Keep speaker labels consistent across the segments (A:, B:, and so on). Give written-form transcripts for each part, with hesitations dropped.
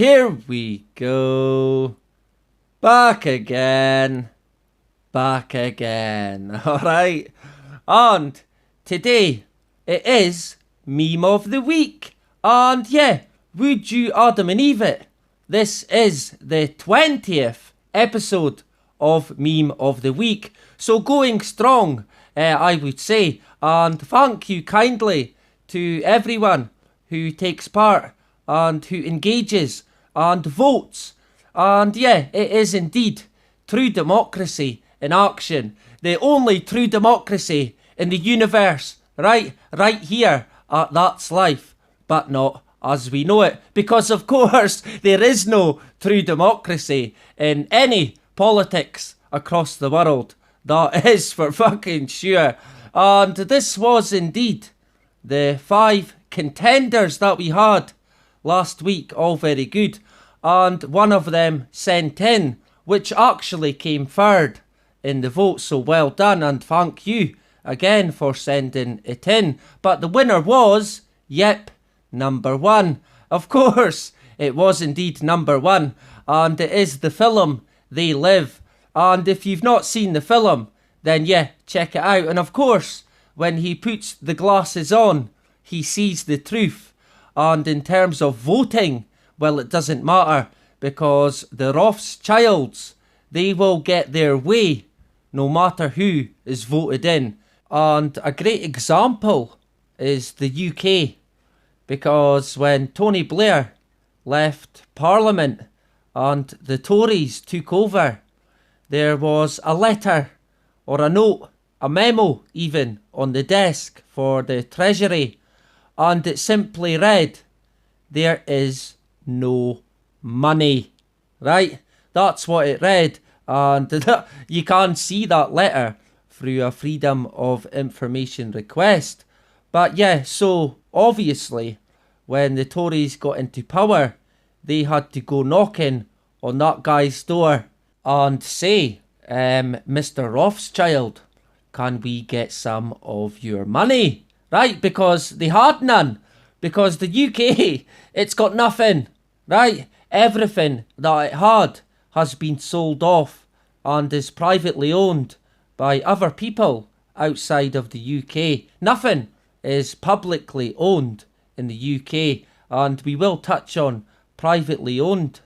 A: here we go. Back again. Alright. And today it is Meme of the Week. And yeah, would you Adam and Eve it? This is the 20th episode of Meme of the Week. So going strong, I would say. And thank you kindly to everyone who takes part and who engages and votes. And yeah, it is indeed true democracy in action. The only true democracy in the universe, right here at That's Life, but not as we know it. Because of course, there is no true democracy in any politics across the world. That is for fucking sure. And this was indeed the 5 contenders that we had last week, all very good. And one of them sent in, which actually came third in the vote, so well done, and thank you again for sending it in. But the winner was, yep, number 1. Of course, it was indeed number 1, and it is the film They Live. And if you've not seen the film, then yeah, check it out. And of course, when he puts the glasses on, he sees the truth. And in terms of voting, well, it doesn't matter, because the Rothschilds, they will get their way no matter who is voted in. And a great example is the UK, because when Tony Blair left Parliament and the Tories took over, there was a letter or a note, a memo even, on the desk for the Treasury, and it simply read, "There is no money." Right? That's what it read, and you can see that letter through a Freedom of Information request. But yeah, so obviously when the Tories got into power, they had to go knocking on that guy's door and say, Mr. Rothschild, can we get some of your money? Right? Because they had none. Because the UK, it's got nothing. Right? Everything that it had has been sold off and is privately owned by other people outside of the UK. Nothing is publicly owned in the UK. And we will touch on privately owned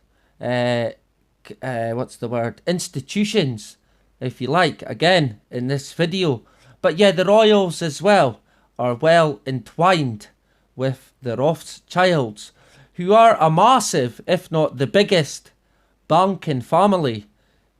A: institutions, if you like, again in this video. But yeah, the royals as well are well entwined with the Rothschilds, who are a massive, if not the biggest, banking family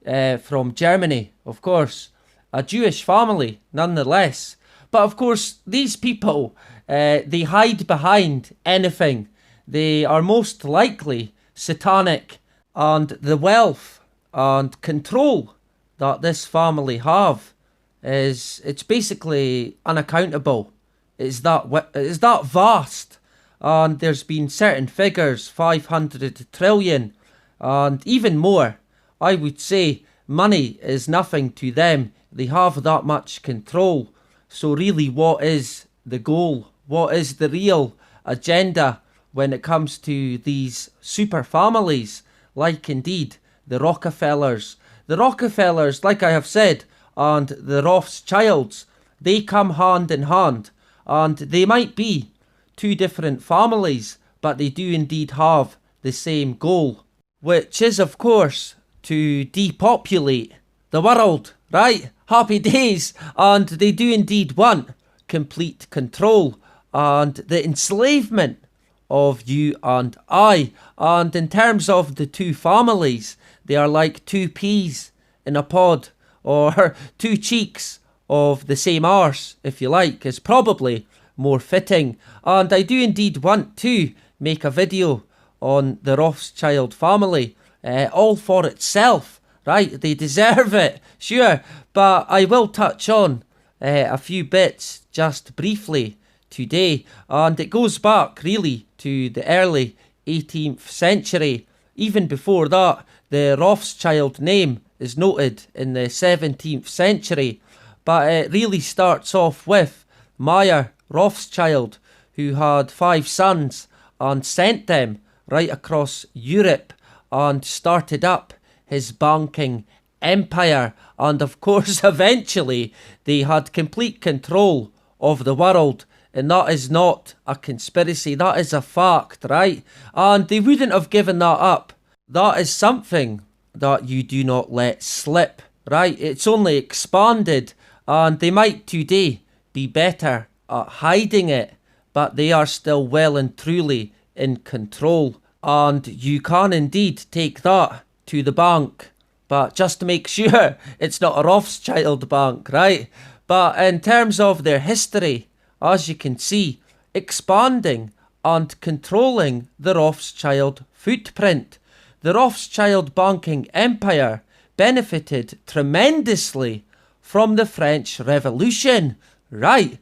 A: from Germany, of course. A Jewish family, nonetheless. But of course, these people, they hide behind anything. They are most likely satanic, and the wealth and control that this family have it's basically unaccountable. It's that vast, and there's been certain figures, 500 trillion, and even more. I would say money is nothing to them. They have that much control. So really, what is the goal? What is the real agenda when it comes to these super families, like indeed the Rockefellers? The Rockefellers, like I have said, and the Rothschilds, they come hand in hand, and they might be 2 different families, but they do indeed have the same goal, which is, of course, to depopulate the world, right? Happy days. And they do indeed want complete control and the enslavement of you and I. And in terms of the 2 families, they are like 2 peas in a pod, or 2 cheeks of the same arse, if you like, is probably more fitting. And I do indeed want to make a video on the Rothschild family, all for itself, right? They deserve it, sure, but I will touch on a few bits just briefly today, and it goes back really to the early 18th century. Even before that, the Rothschild name is noted in the 17th century, but it really starts off with Meyer Rothschild, who had 5 sons and sent them right across Europe and started up his banking empire. And of course, eventually, they had complete control of the world. And that is not a conspiracy, that is a fact, right? And they wouldn't have given that up. That is something that you do not let slip, right? It's only expanded, and they might today be better at hiding it, but they are still well and truly in control. And you can indeed take that to the bank, but just to make sure it's not a Rothschild bank, right? But in terms of their history, as you can see, expanding and controlling the Rothschild footprint. The Rothschild banking empire benefited tremendously from the French Revolution. Right,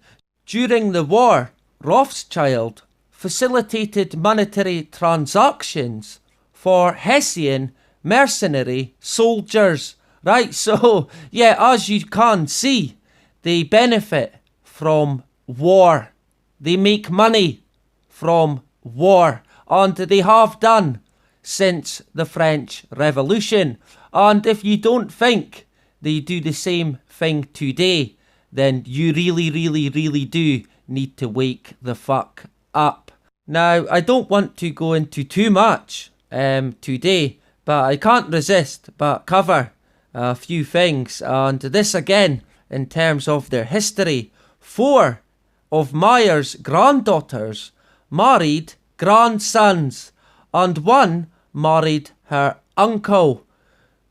A: during the war, Rothschild facilitated monetary transactions for Hessian mercenary soldiers. Right, so yeah, as you can see, they benefit from war. They make money from war, and they have done since the French Revolution. And if you don't think they do the same thing today, then you really do need to wake the fuck up. Now, I don't want to go into too much today, but I can't resist but cover a few things. And this again, in terms of their history. 4 of Meyer's granddaughters married grandsons, and 1 married her uncle.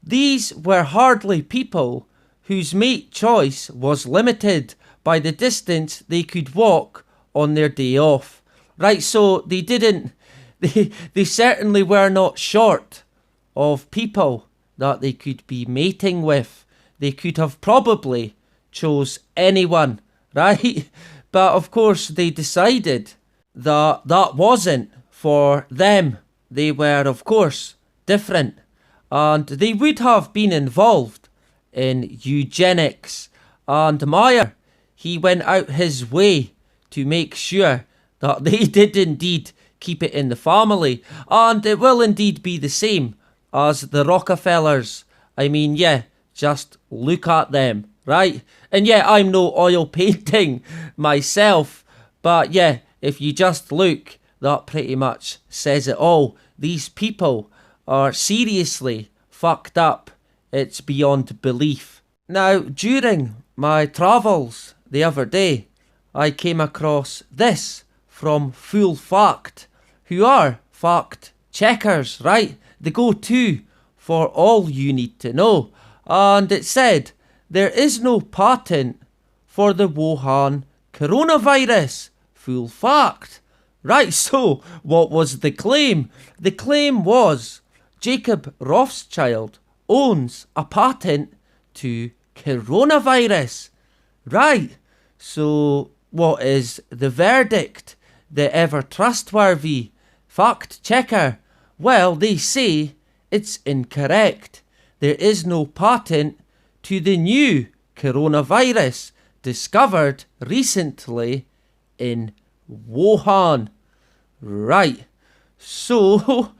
A: These were hardly people whose mate choice was limited by the distance they could walk on their day off. Right, so they certainly were not short of people that they could be mating with. They could have probably chose anyone, right? But of course they decided that that wasn't for them. They were, of course, different, and they would have been involved in eugenics. And Meyer, he went out his way to make sure that they did indeed keep it in the family. And it will indeed be the same as the Rockefellers. I mean, yeah, just look at them, right? And yeah, I'm no oil painting myself, but yeah, if you just look, that pretty much says it all. These people are seriously fucked up. It's beyond belief. Now, during my travels the other day, I came across this from Full Fact, who are fact checkers, right? The go-to for all you need to know. And it said, there is no patent for the Wuhan coronavirus. Full fact. Right, so what was the claim? The claim was Jacob Rothschild owns a patent to coronavirus. Right, so what is the verdict? The ever trustworthy fact checker. Well, they say it's incorrect. There is no patent to the new coronavirus discovered recently in Wuhan. Right, so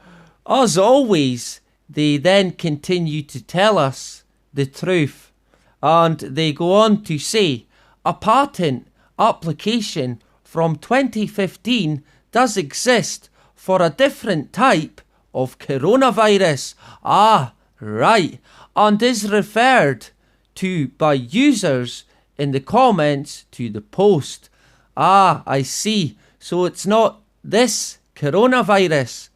A: as always, they then continue to tell us the truth, and they go on to say a patent application from 2015 does exist for a different type of coronavirus. Ah, right, and is referred to by users in the comments to the post. Ah, I see. So it's not this coronavirus,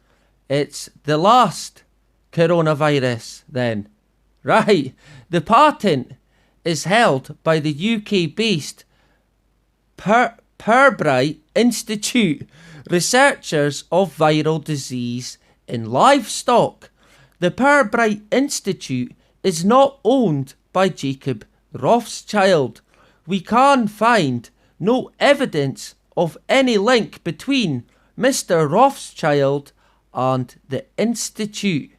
A: it's the last coronavirus then. Right, the patent is held by the UK-based Pirbright Institute, researchers of viral disease in livestock. The Pirbright Institute is not owned by Jacob Rothschild. We can find no evidence of any link between Mr. Rothschild and the Institute.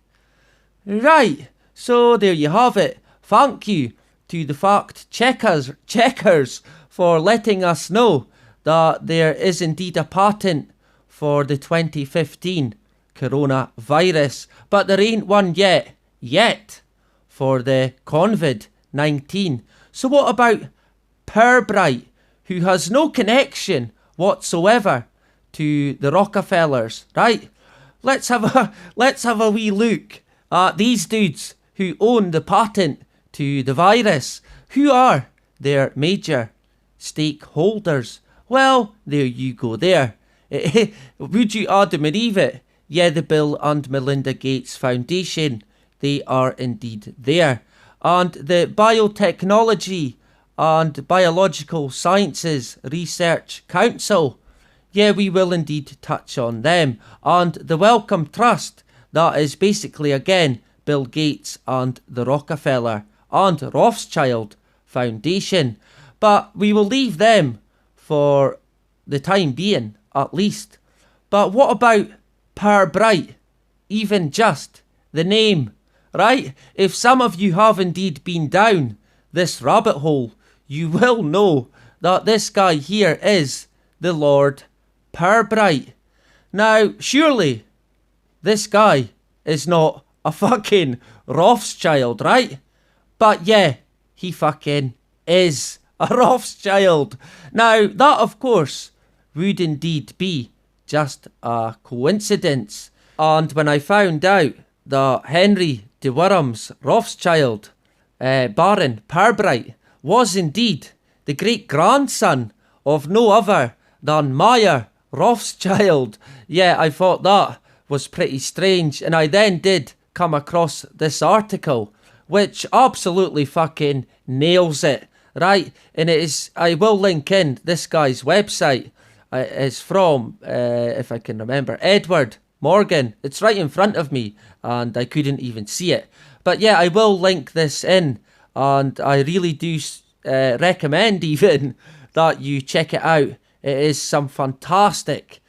A: Right, so there you have it. Thank you to the fact checkers for letting us know that there is indeed a patent for the 2015 coronavirus. But there ain't one yet, for the Convid-19. So what about Pirbright, who has no connection whatsoever to the Rockefellers, right? Let's have a wee look at these dudes who own the patent to the virus. Who are their major stakeholders? Well, there you go there. Would you Adam and Eve it? Yeah, the Bill and Melinda Gates Foundation. They are indeed there. And the Biotechnology and Biological Sciences Research Council. Yeah, we will indeed touch on them. And the Wellcome Trust. That is basically, again, Bill Gates and the Rockefeller and Rothschild Foundation. But we will leave them for the time being, at least. But what about Pirbright? Even just the name, right? If some of you have indeed been down this rabbit hole, you will know that this guy here is the Lord Pirbright. Now, surely this guy is not a fucking Rothschild, right? But yeah, he fucking is a Rothschild. Now, that of course would indeed be just a coincidence. And when I found out that Henry de Worham's Rothschild, Baron Pirbright, was indeed the great-grandson of no other than Meyer Rothschild, yeah, I thought that was pretty strange. And I then did come across this article, which absolutely fucking nails it, right? And it is, I will link in this guy's website. It's from, if I can remember, Edward Morgan. It's right in front of me and I couldn't even see it. But yeah, I will link this in, and I really do recommend even that you check it out. It is some fantastic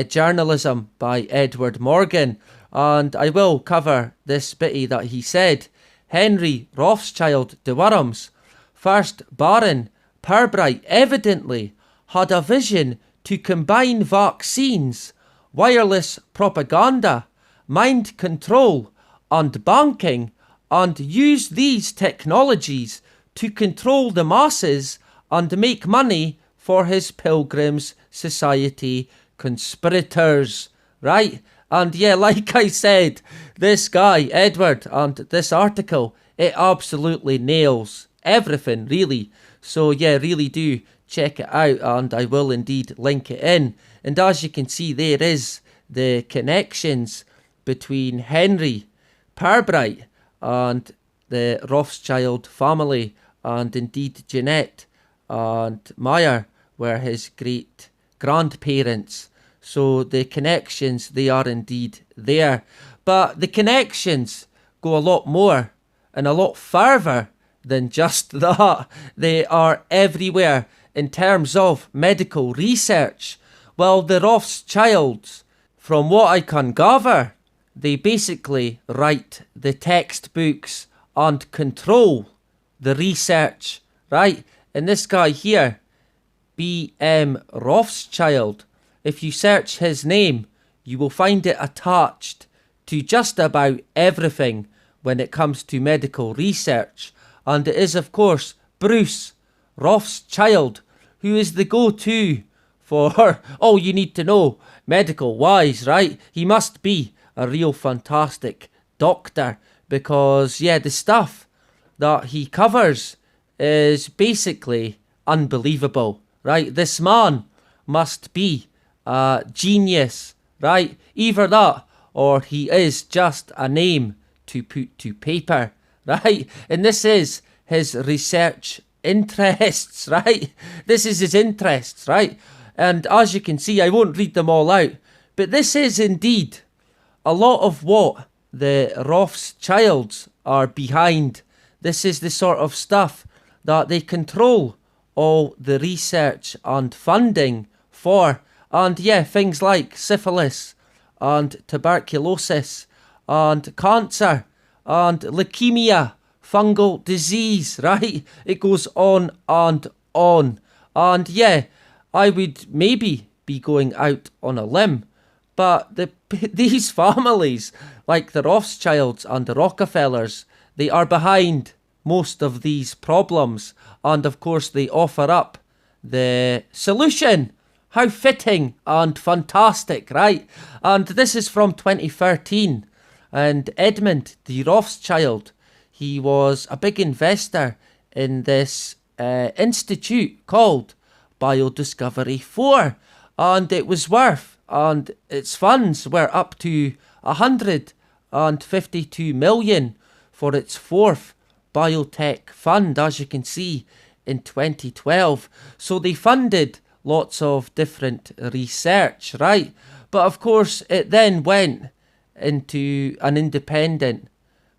A: journalism by Edward Morgan, and I will cover this bitty that he said. Henry Rothschild de Worham's first Baron Pirbright evidently had a vision to combine vaccines, wireless propaganda, mind control, and banking, and use these technologies to control the masses and make money for his Pilgrims Society conspirators, right? And yeah, like I said, this guy, Edward, and this article, it absolutely nails everything, really. So yeah, really do check it out, and I will indeed link it in. And as you can see, there is the connections between Henry Pirbright and the Rothschild family, and indeed Jeanette and Meyer were his great grandparents. So the connections, they are indeed there. But the connections go a lot more and a lot further than just that. They are everywhere in terms of medical research. Well, the Rothschilds, from what I can gather, they basically write the textbooks and control the research, right? And this guy here, B.M. Rothschild, if you search his name, you will find it attached to just about everything when it comes to medical research. And it is, of course, Bruce Rothschild, who is the go-to for all you need to know medical-wise, right? He must be a real fantastic doctor, because, yeah, the stuff that he covers is basically unbelievable, right? This man must be a genius, right? Either that or he is just a name to put to paper, right? And this is his research interests, right? This is his interests, right? And as you can see, I won't read them all out, but this is indeed a lot of what the Rothschilds are behind. This is the sort of stuff that they control all the research and funding for. And yeah, things like syphilis and tuberculosis and cancer and leukemia, fungal disease, right? It goes on and on. And yeah, I would maybe be going out on a limb, But these families, like the Rothschilds and the Rockefellers, they are behind most of these problems. And of course, they offer up the solution. How fitting and fantastic, right? And this is from 2013. And Edmund de Rothschild, he was a big investor in this institute called Biodiscovery 4. And it was worth, and its funds were up to 152 million for its fourth biotech fund, as you can see, in 2012. So they funded lots of different research, right? But of course, it then went into an independent,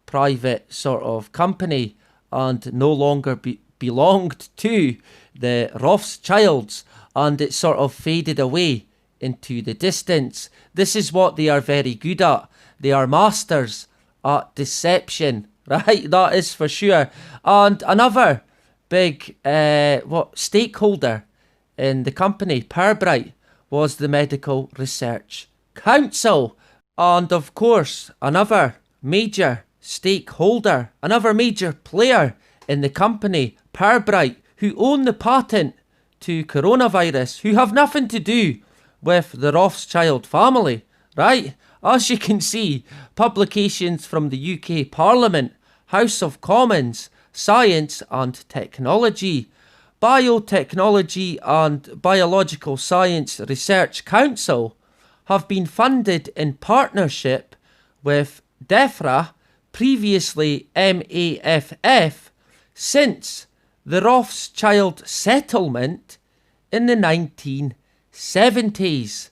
A: private sort of company and no longer belonged to the Rothschilds, and it sort of faded away into the distance. This is what they are very good at. They are masters at deception, right? That is for sure. And another big stakeholder in the company, Pirbright, was the Medical Research Council. And of course, another major stakeholder, another major player in the company, Pirbright, who own the patent to coronavirus, who have nothing to do with the Rothschild family, right? As you can see, publications from the UK Parliament, House of Commons, Science and Technology, Biotechnology and Biological Science Research Council have been funded in partnership with DEFRA, previously MAFF, since the Rothschild settlement in the 1970s.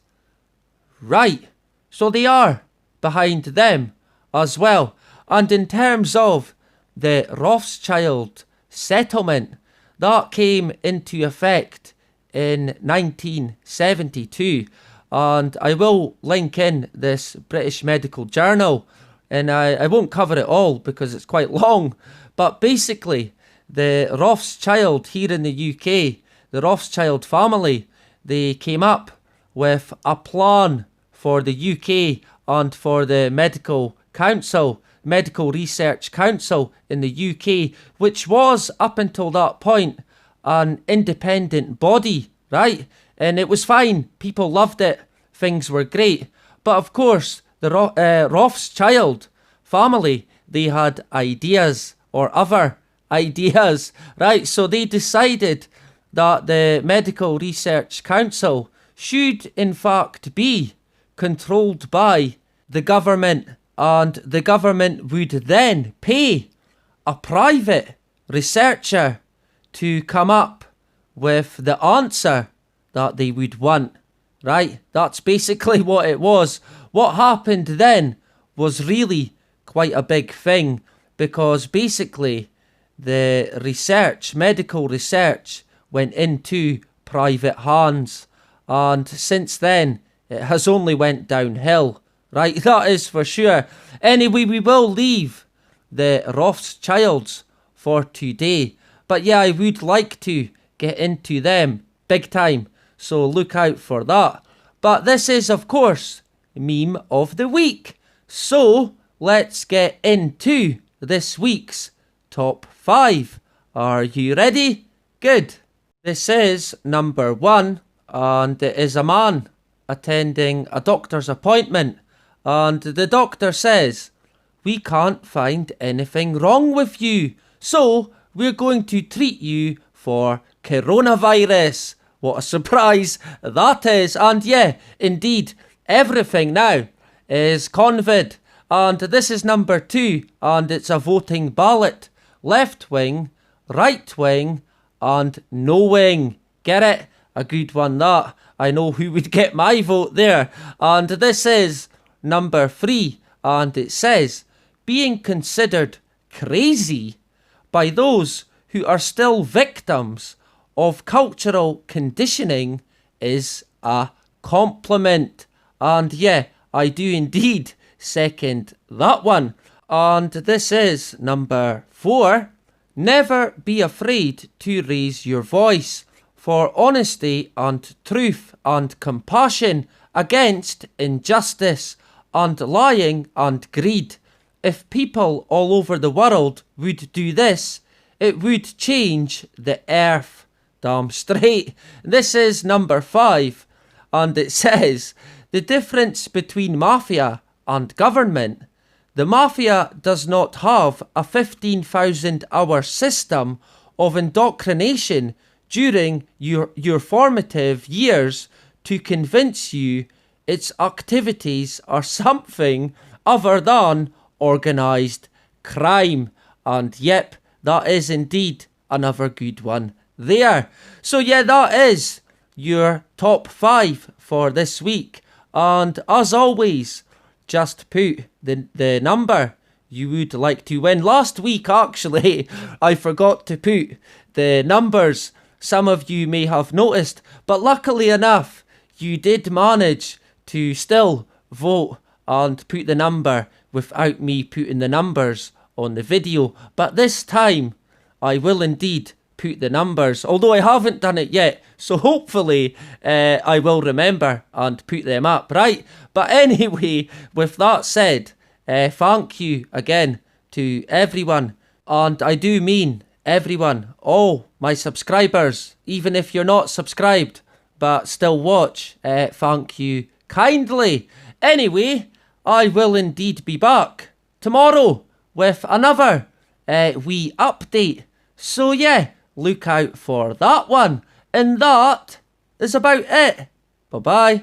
A: Right, so they are behind them as well. And in terms of the Rothschild settlement, that came into effect in 1972. And I will link in this British Medical Journal, and I won't cover it all because it's quite long. But basically, the Rothschild here in the UK, the Rothschild family, they came up with a plan for the UK and for the Medical Research Council in the UK, which was, up until that point, an independent body, right? And it was fine. People loved it. Things were great. But of course, the Rothschild family, they had ideas or other ideas, right? So they decided that the Medical Research Council should in fact be controlled by the government, and the government would then pay a private researcher to come up with the answer that they would want, right? That's basically what it was. What happened then was really quite a big thing, because basically the research, medical research, went into private hands, and since then it has only went downhill, right? That is for sure. Anyway, we will leave the Rothschilds for today, but yeah, I would like to get into them big time, so look out for that. But this is, of course, Meme of the Week, so let's get into this week's top 5. Are you ready? Good. This is number 1, and it is a man attending a doctor's appointment, and the doctor says, "We can't find anything wrong with you, so we're going to treat you for coronavirus." What a surprise that is. And yeah, indeed, everything now is Convid. And this is number 2, and it's a voting ballot. Left wing, right wing, and no wing. Get it? A good one, that. I know who would get my vote there. And this is number 3, and it says, being considered crazy by those who are still victims of cultural conditioning is a compliment. And yeah, I do indeed second that one. And this is number 4. Never be afraid to raise your voice, for honesty and truth and compassion against injustice and lying and greed. If people all over the world would do this, it would change the earth. Damn straight. This is number 5, and it says, the difference between mafia and government. The mafia does not have a 15,000-hour system of indoctrination during your formative years to convince you its activities are something other than organised crime. And yep, that is indeed another good one there. So yeah, that is your top 5 for this week. And as always, just put the number you would like to win. Last week, actually, I forgot to put the numbers. Some of you may have noticed, but luckily enough, you did manage to still vote and put the number without me putting the numbers on the video. But this time, I will indeed put the numbers, although I haven't done it yet, so hopefully I will remember and put them up, right? But anyway, with that said, thank you again to everyone, and I do mean everyone, all my subscribers, even if you're not subscribed but still watch, thank you kindly. Anyway, I will indeed be back tomorrow with another wee update, so yeah, look out for that one. And that is about it. Bye-bye.